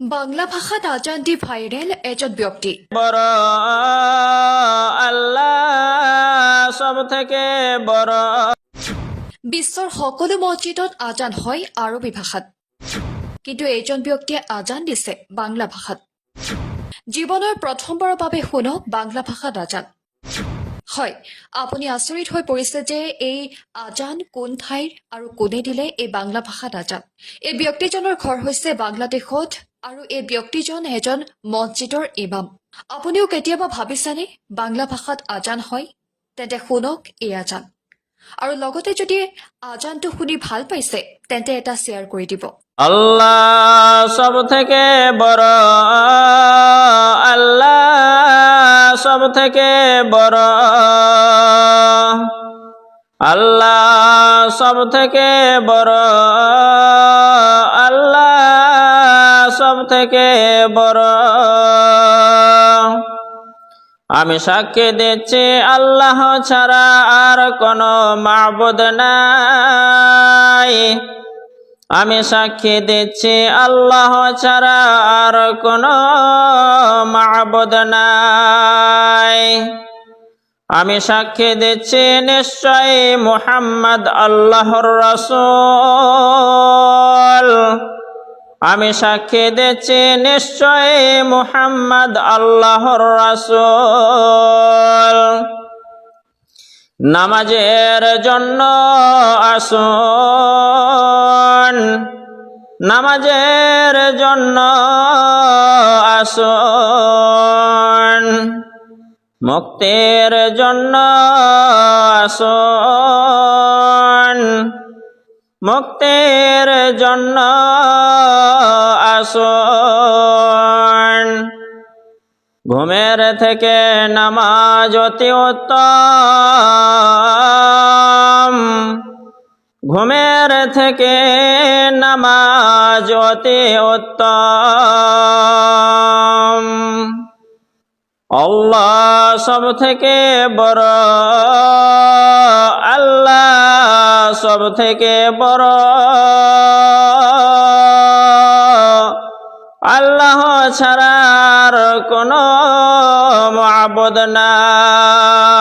বাংলা ভাষাত আজান দি ভাইৰেল এজন ব্যক্তি। বড় আল্লাহ সব থেকে বড়। বিশ্বৰ সকলো মছজিদত আজান হয় আৰবী ভাষাত, কিন্তু এইজন ব্যক্তিয়ে আজান দিছে বাংলা ভাষাত। জীৱনৰ প্ৰথমবাৰৰ বাবে শুনক বাংলা ভাষাত আজান। হয়, আপুনি আচৰিত হৈ পৰিছে যে এই আজান কোন ঠাইৰ আৰু কোনে দিলে এই বাংলা ভাষাত আজান। এই ব্যক্তিজনৰ ঘৰ হৈছে বাংলাদেশত আৰু এই ব্যক্তিজন এজন মছজিদৰ ইমাম। আপুনিও কেতিয়াবা ভাবিছেনে বাংলা ভাষাত আজান হয়? তেন্তে শুনক এই আজান, আৰু লগতে যদি আজানটো শুনি ভাল পাইছে তেন্তে এটা শ্বেয়াৰ কৰি দিব। আল্লাহ সব থেকে বড়, আল্লাহ সব থেকে বড়, আল্লাহ সব থেকে বড়, আল্লাহ সব থেকে বড়। আমি সাক্ষী দিচ্ছি আল্লাহ ছাড়া আর কোনো মাবুদ নাই। আমি সাক্ষী দিচ্ছি আল্লাহ ছাড়া আর কোনো মাবুদ নাই। আমি সাক্ষী দিচ্ছি নিশ্চয় মুহাম্মদ আল্লাহর রাসূল। আমি সাক্ষী দিচ্ছি নিশ্চয় মুহাম্মদ আল্লাহর রাসূল। নামাজের জন্য আসুন, নামাজের জন্য আসুন, মুক্তির জন্য আসুন, মুক্তির জন্য আসুন। ঘুমের থেকে নামাজ অতি উত্তম, ঘুমের থেকে নামাজ অতি উত্তম। আল্লাহ সব থেকে বড়, আল্লাহ সব থেকে বড়, আল্লাহ ছাড়া আর কোনো মাবুদ নাই।